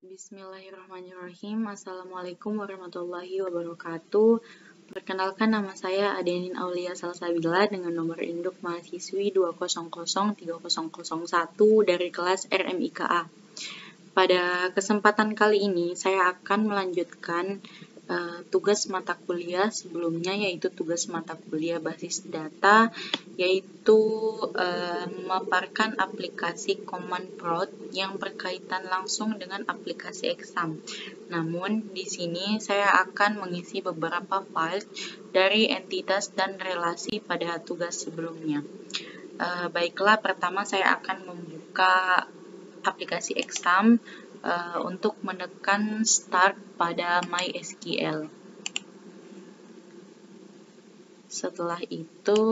Bismillahirrahmanirrahim. Assalamualaikum warahmatullahi wabarakatuh. Perkenalkan, nama saya Adenin Aulia Salsabila dengan nomor induk mahasiswi 2003001 dari kelas RMIKA. Pada kesempatan kali ini saya akan melanjutkan tugas mata kuliah sebelumnya, yaitu tugas mata kuliah basis data, yaitu memaparkan aplikasi command prompt yang berkaitan langsung dengan aplikasi exam. Namun di sini saya akan mengisi beberapa file dari entitas dan relasi pada tugas sebelumnya. Baiklah, pertama saya akan membuka aplikasi exam untuk menekan start pada MySQL. Setelah itu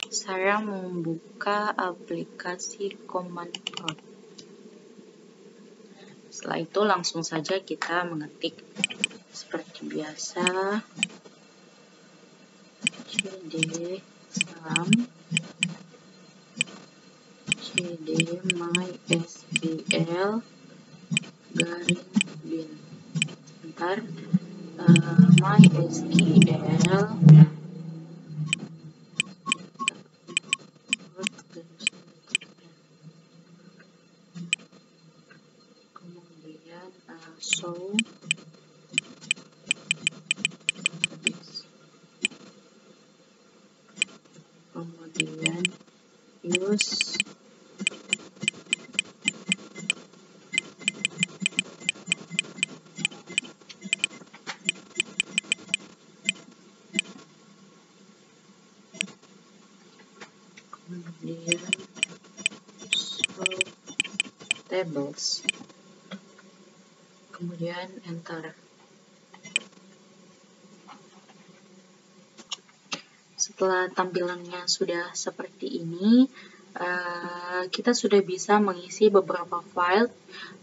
saya membuka aplikasi command prompt. Setelah itu langsung saja kita mengetik seperti biasa cd salam cd mysql garing bin. Ntar mysql kemudian show kemudian use kemudian show tables, kemudian enter. Setelah tampilannya sudah seperti ini, kita sudah bisa mengisi beberapa file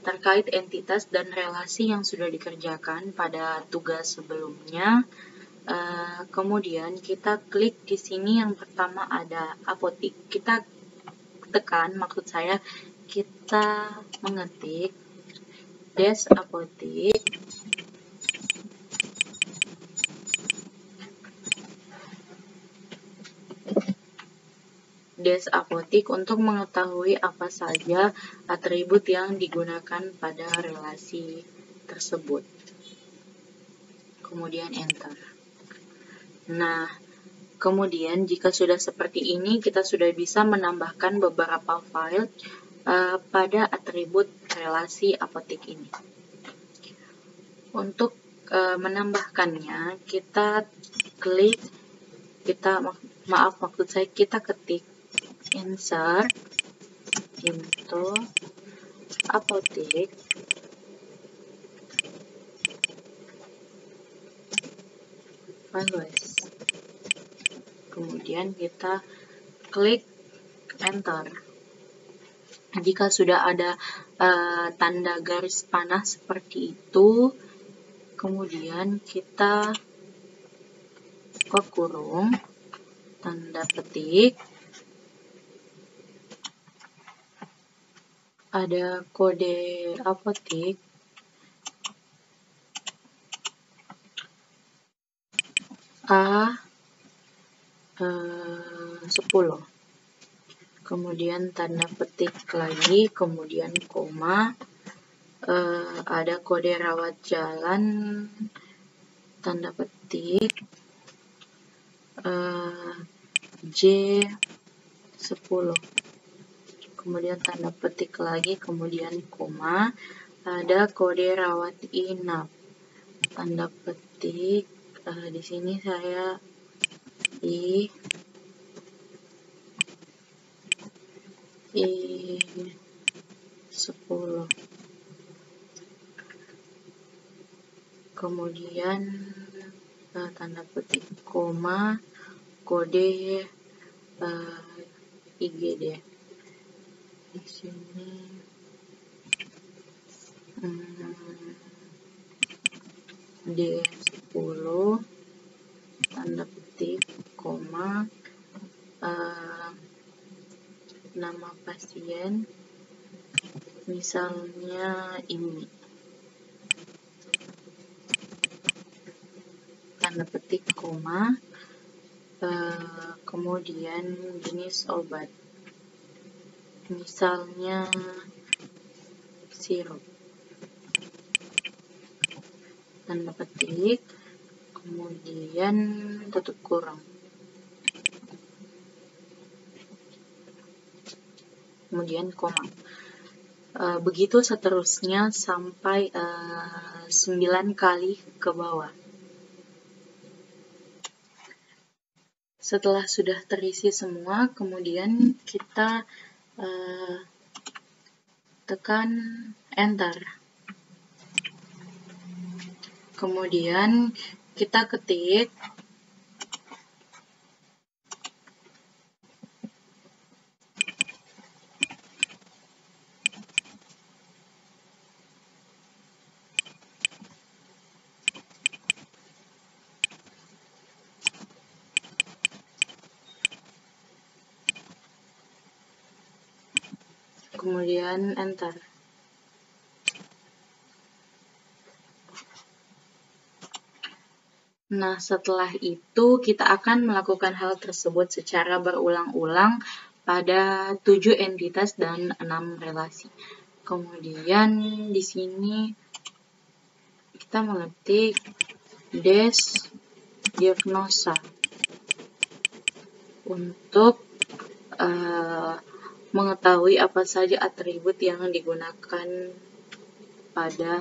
terkait entitas dan relasi yang sudah dikerjakan pada tugas sebelumnya. Kemudian kita klik di sini, yang pertama ada apotik. Kita tekan, maksud saya kita mengetik dash apotik untuk mengetahui apa saja atribut yang digunakan pada relasi tersebut. Kemudian enter. Nah, kemudian jika sudah seperti ini, kita sudah bisa menambahkan beberapa file pada atribut relasi apotik ini. Untuk menambahkannya, kita klik, kita ketik insert into apotik, files. Kemudian kita klik enter. Jika sudah ada tanda garis panah seperti itu, kemudian kita kurung, tanda petik, ada kode apotik, A10, kemudian tanda petik lagi, kemudian koma, ada kode rawat jalan, tanda petik, J10, kemudian tanda petik lagi, kemudian koma, ada kode rawat inap, tanda petik, di sini saya I10, kemudian tanda petik koma, kode IGD. Di sini D10, tanda petik koma, nama pasien misalnya ini, tanda petik koma, kemudian jenis obat, misalnya sirup, tanda petik, kemudian tutup kurung, kemudian koma. Begitu seterusnya sampai 9 kali ke bawah. Setelah sudah terisi semua, kemudian kita tekan enter. Kemudian kita ketik kemudian enter. Nah, setelah itu kita akan melakukan hal tersebut secara berulang-ulang pada 7 entitas dan 6 relasi. Kemudian di sini kita mengetik des diagnosa untuk mengetahui apa saja atribut yang digunakan pada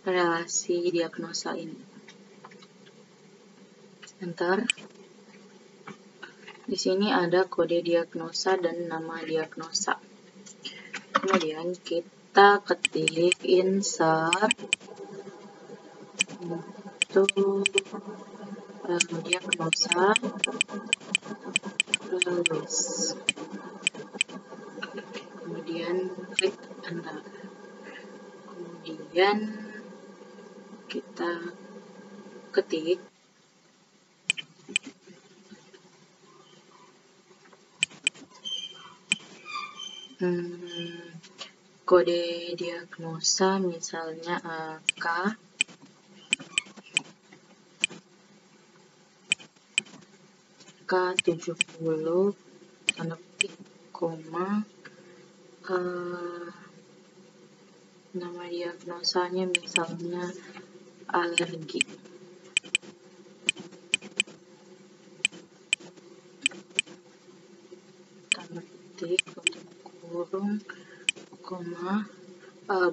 relasi diagnosa ini. Enter. Di sini ada kode diagnosa dan nama diagnosa. Kemudian kita ketik insert untuk diagnosa lulus. Kemudian klik enter. Kemudian kita ketik kode diagnosa, misalnya K70 tanda petik koma, nama diagnosanya misalnya alergi, tanda petik tutup kurung koma,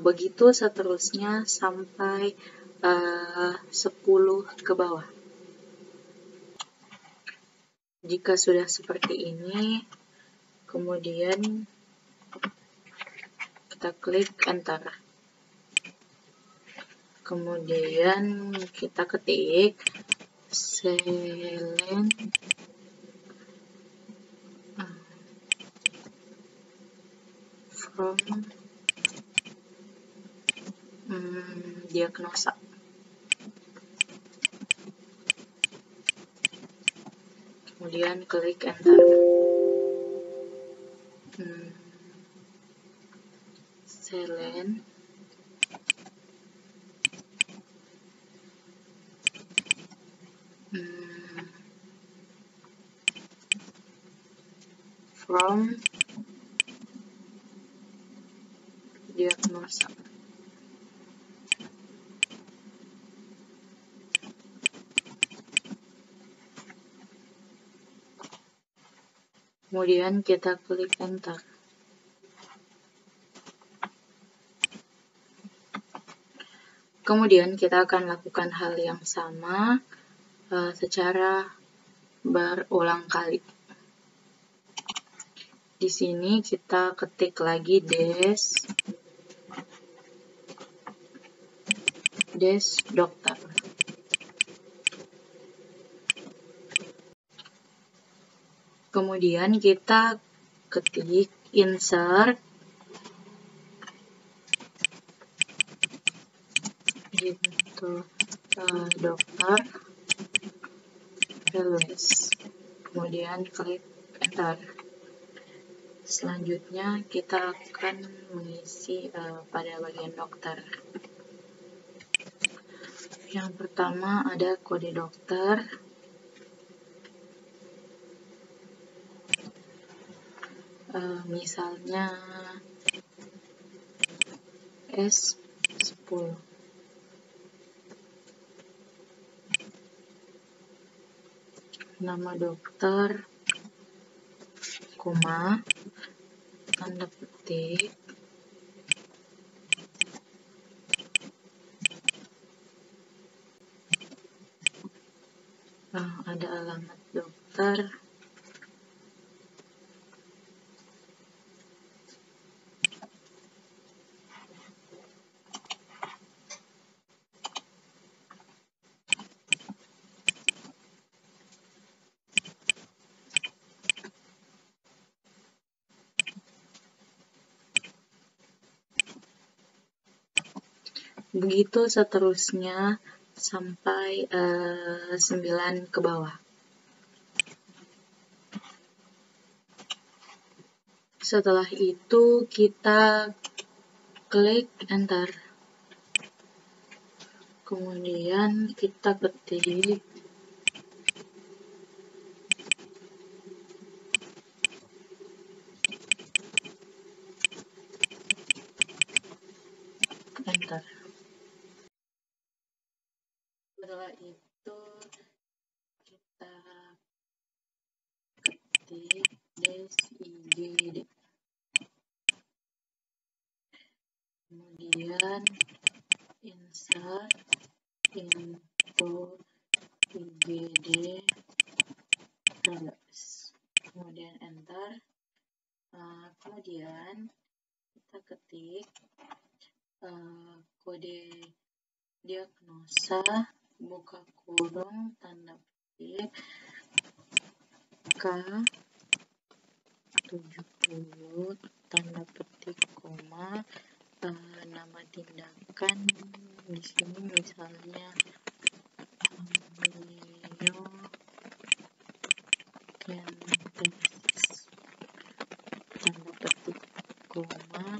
begitu seterusnya sampai 10 ke bawah. Jika sudah seperti ini, kemudian kita klik enter. Kemudian kita ketik selen from diagnosa. Kemudian klik enter. Selen from diagnosa. Kemudian kita klik enter. Kemudian kita akan lakukan hal yang sama secara berulang kali. Di sini kita ketik lagi des dokter. Kemudian kita ketik insert dokter lulus. Kemudian klik enter. Selanjutnya kita akan mengisi pada bagian dokter. Yang pertama ada kode dokter. Misalnya S10. Nama dokter, koma, tanda petik, ada alamat dokter, begitu seterusnya sampai 9 ke bawah. Setelah itu kita klik enter, kemudian kita ketik enter. Setelah itu kita ketik DSIGD, kemudian insert info IGD terus, kemudian enter. Kemudian kita ketik kode diagnosa buka kurung tanda petik K70 tanda petik koma, nama tindakan di sini misalnya amniocentesis tanda petik koma,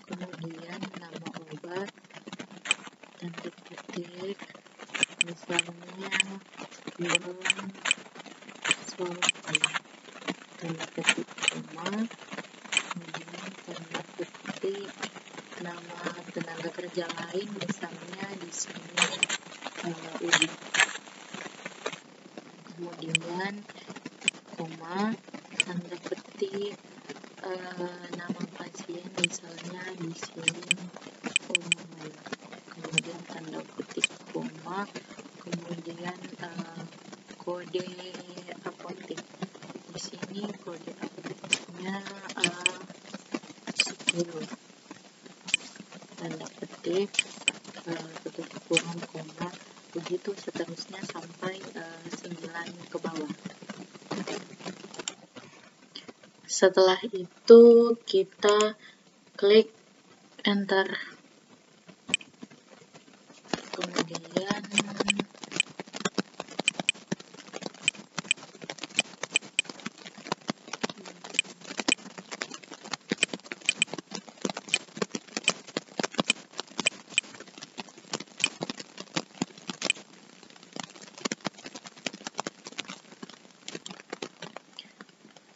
kemudian nama obat tanda petik misalnya bronsolvan tanda petik koma, kemudian tanda petik nama tenaga kerja lain misalnya di sini Udi, kemudian koma tanda petik nama pasien misalnya di sini kemudian tanda petik koma, kemudian kode apotek. Di sini kode apoteknya 10 tanda petik tutup kurung koma, begitu seterusnya sampai 9 ke bawah. Setelah itu kita klik enter, kemudian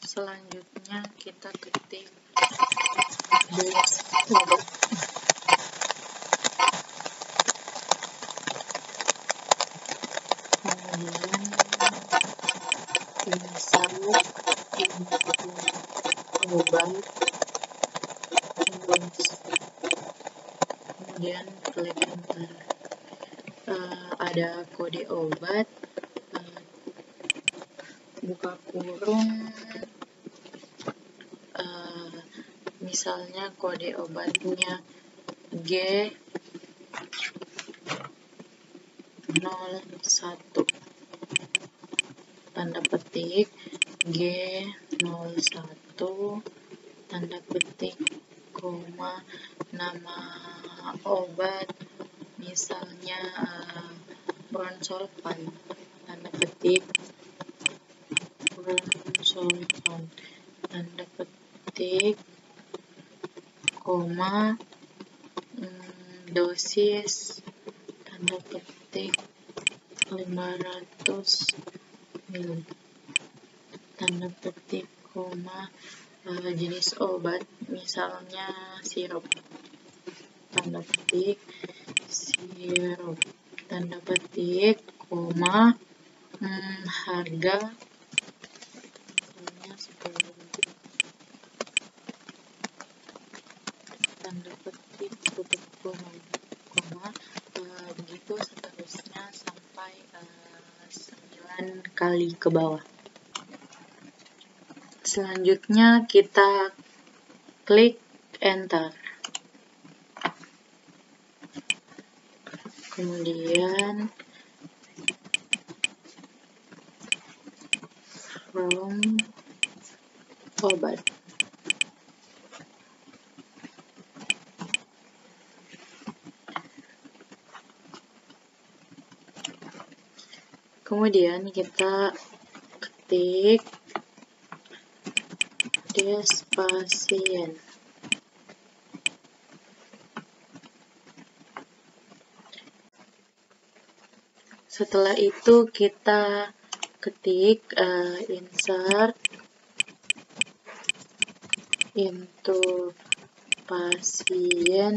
selanjutnya kita ketik base obat, kemudian insert info obat, kemudian klik enter. Ada kode obat, buka kurung, misalnya kode obatnya G01 tanda petik G01 tanda petik koma, nama obat misalnya bronsolvan tanda petik bronsolvan, tanda petik, koma, dosis, tanda petik, 500 ml, tanda petik, koma, jenis obat, misalnya sirup, tanda petik, sirup, tanda petik, koma, harga, misalnya 10.000, tanda petik, tutup koma, begitu seterusnya sampai 9 kali ke bawah. Selanjutnya kita klik enter. Kemudian from obat. Kemudian kita ketik pasien. Setelah itu kita ketik insert into pasien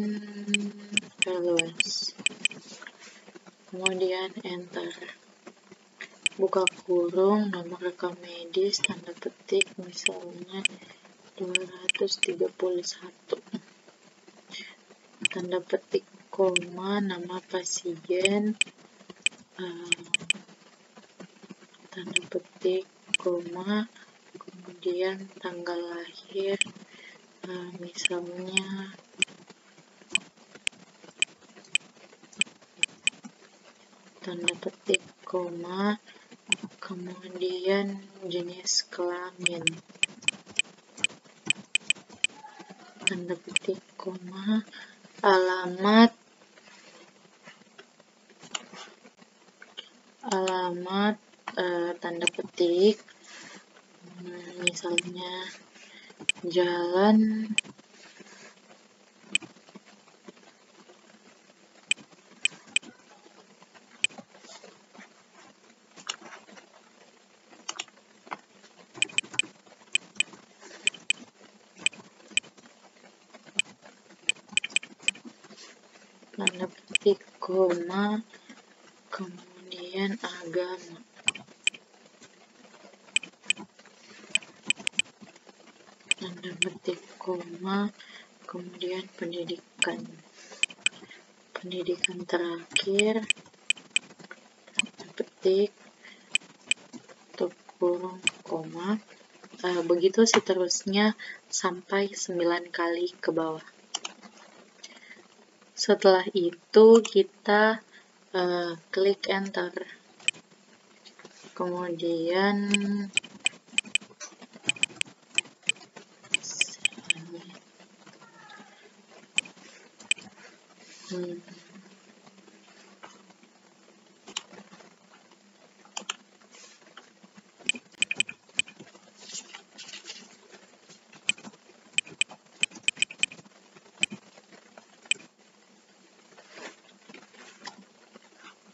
values, kemudian enter, buka kurung, nomor rekam medis, tanda petik, misalnya 231, tanda petik, koma, nama pasien, tanda petik, koma, kemudian tanggal lahir, misalnya tanda petik, koma, kemudian jenis kelamin, tanda petik, koma, alamat, tanda petik, misalnya jalan tanda petik, koma, kemudian agama, tanda petik, koma, kemudian pendidikan terakhir, tanda petik, tutup kurung, koma, begitu seterusnya sampai 9 kali ke bawah. Setelah itu kita klik enter, kemudian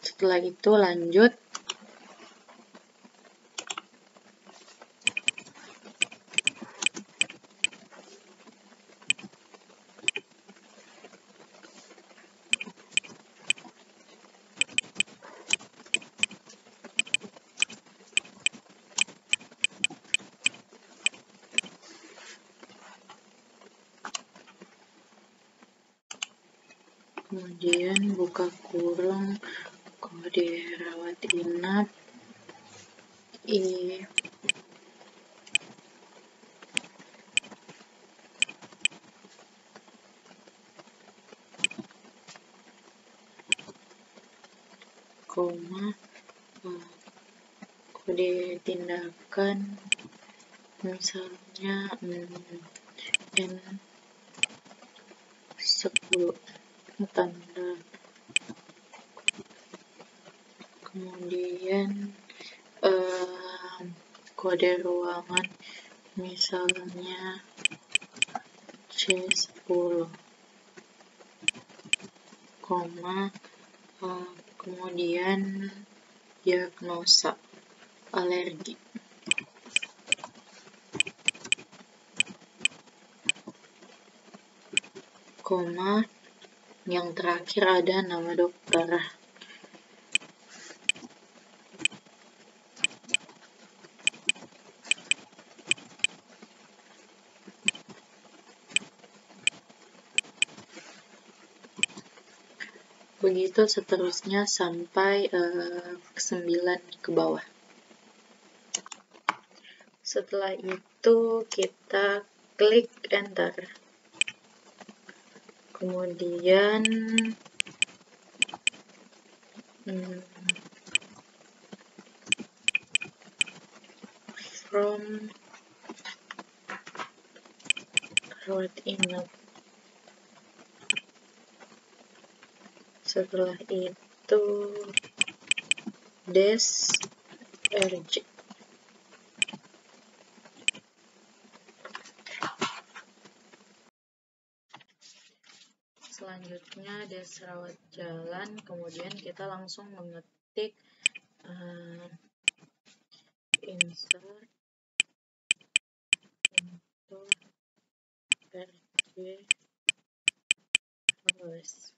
setelah itu lanjut. Kemudian buka kurung, kode rawat inap, koma, kode tindakan, misalnya N10, tanda, kemudian kode ruangan, misalnya C10, koma, kemudian diagnosa alergi, koma, yang terakhir ada nama dokter. Begitu seterusnya sampai 9 ke bawah. Setelah itu kita klik enter. Kemudian from rawat inap. Setelah itu RJ. Selanjutnya rawat jalan, kemudian kita langsung mengetik insert untuk RJ Rawes.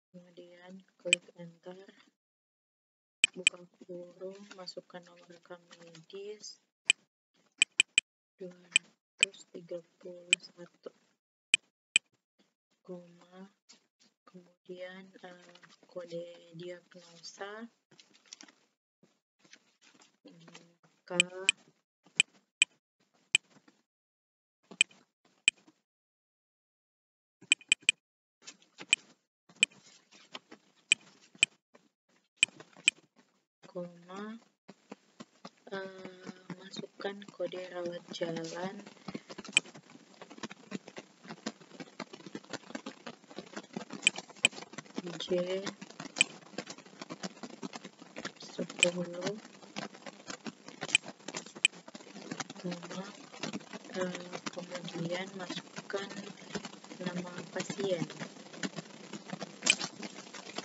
Kemudian klik enter, buka kurung, masukkan nomor rekam medis 231, koma, kemudian kode diagnosa K, koma, masukkan kode rawat jalan J10, koma, kemudian masukkan nama pasien,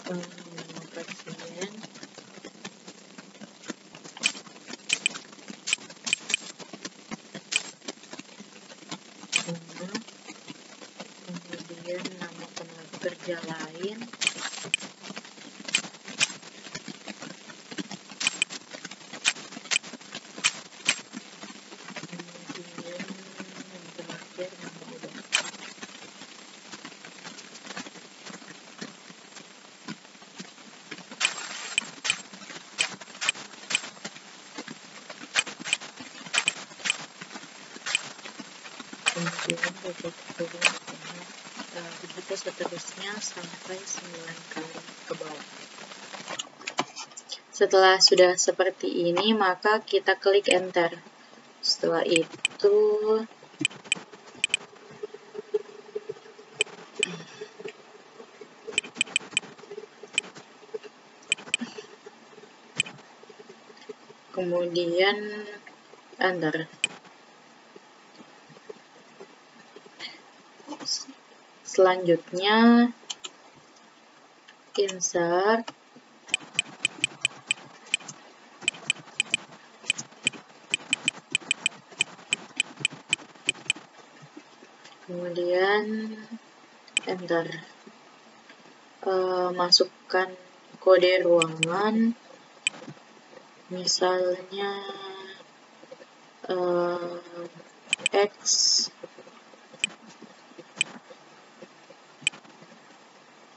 kemudian nama tenaga kerja lain, kemudian yang terakhir nama obat. Kemudian begitu seterusnya sampai 9 kali ke bawah. Setelah sudah seperti ini, maka kita klik enter. Setelah itu kemudian enter. Selanjutnya insert, kemudian enter, masukkan kode ruangan, misalnya X,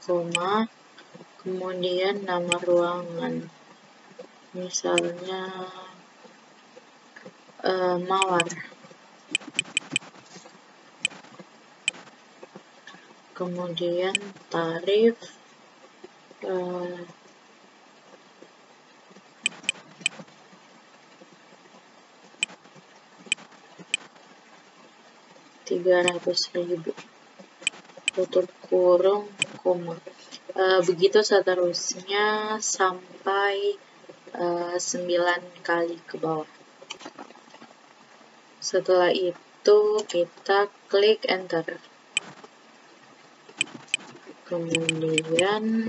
koma, kemudian nama ruangan, misalnya mawar, kemudian tarif, 300.000, tutup kurung, koma. Begitu seterusnya sampai 9 kali ke bawah. Setelah itu kita klik enter. Kemudian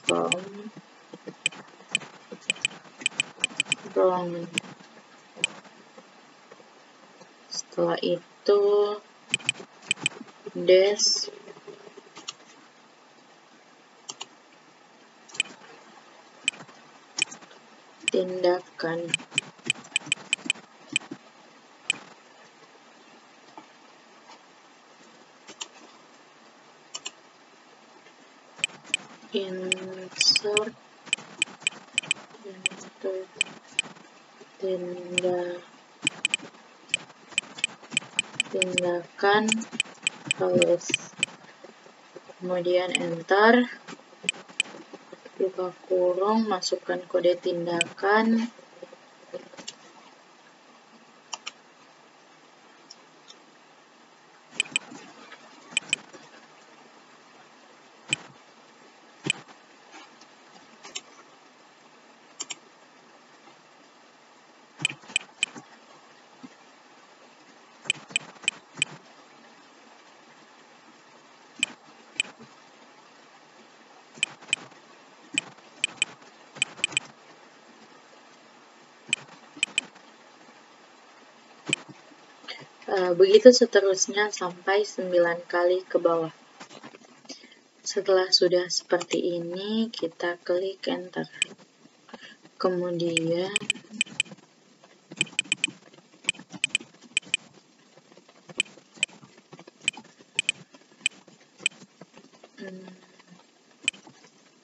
from. Setelah itu dash tindakan. Insert tindakan halus. Kemudian enter, buka kurung, masukkan kode tindakan. Begitu seterusnya sampai 9 kali ke bawah. Setelah sudah seperti ini, kita klik enter. Kemudian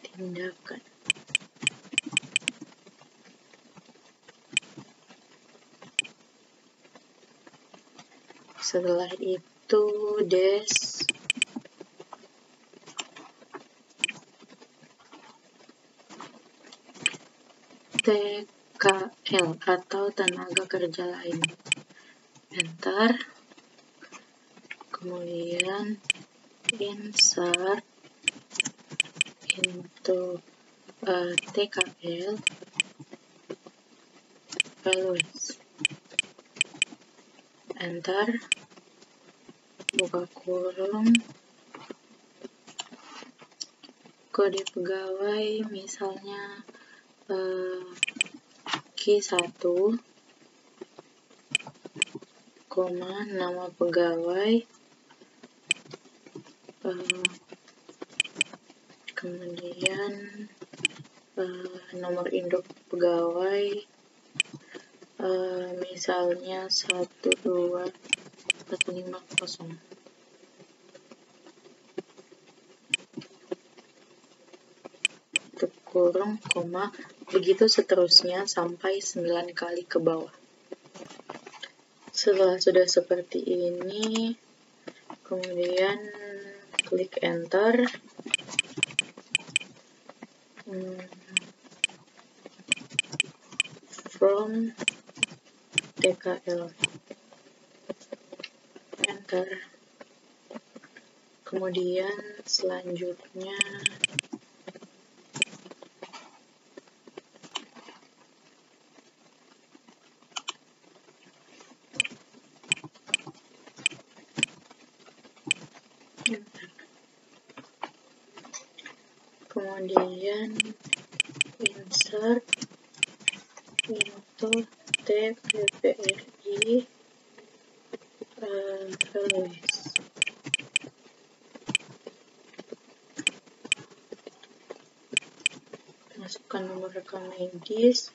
tindakan. Setelah itu dash TKL atau tenaga kerja lain. Enter. Kemudian insert into TKL always. Enter, buka kurung, kode pegawai misalnya Q1, nama pegawai, kemudian nomor induk pegawai, misalnya 12450. Kurung, koma, begitu seterusnya sampai 9 kali ke bawah. Setelah sudah seperti ini, kemudian klik enter. From TKL. Enter. Kemudian selanjutnya insert into TPPRI always. Masukkan nomor rekam medis,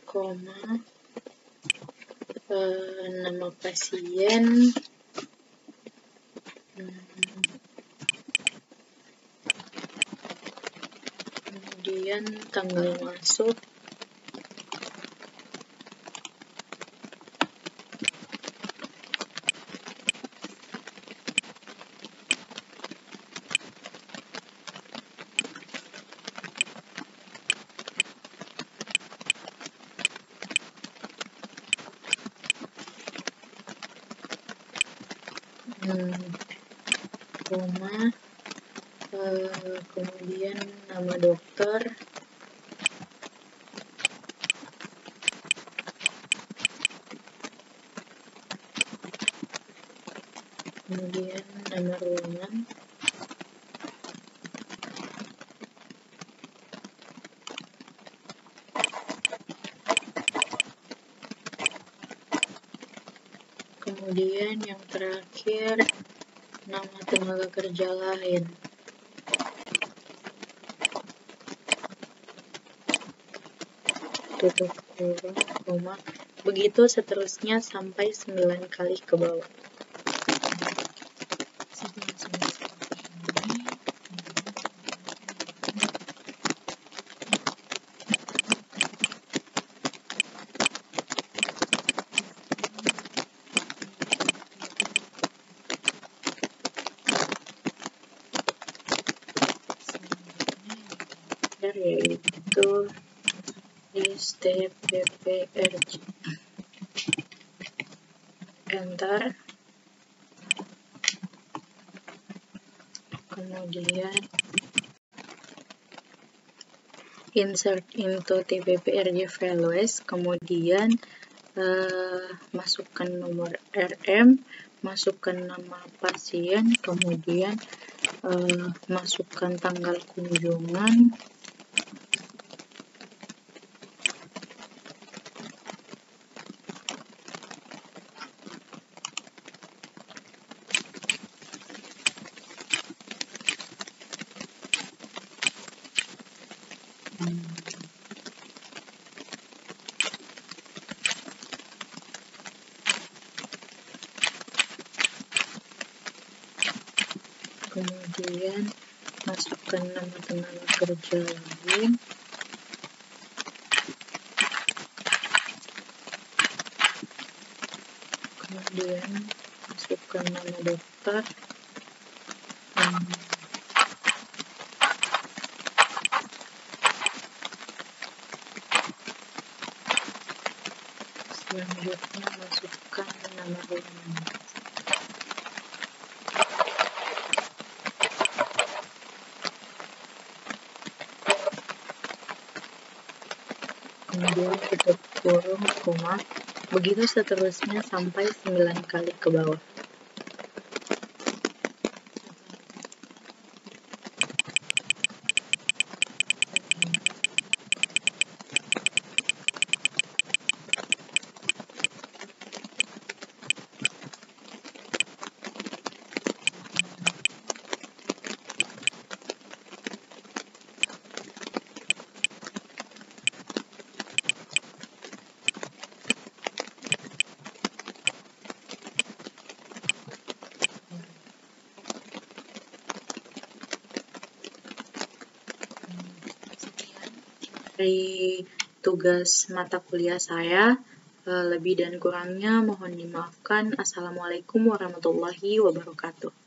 koma, nama pasien, kemudian tanggal masuk, koma, kemudian nama dokter, kemudian nama ruangan, kemudian yang terakhir nama tenaga kerja lain. Tutup kurung, koma. Begitu seterusnya sampai 9 kali ke bawah. Yaitu STPPRJ. Enter. Kemudian insert into TPPRJ values, kemudian masukkan nomor RM, masukkan nama pasien, kemudian masukkan tanggal kunjungan, kemudian masukkan nama tenaga kerja lain, kemudian masukkan nama dokter, selanjutnya masukkan nama ruangan. Kemudian tutup kurung, koma. Begitu seterusnya sampai 9 kali ke bawah. Dari tugas mata kuliah saya, lebih dan kurangnya mohon dimaafkan. Assalamualaikum warahmatullahi wabarakatuh.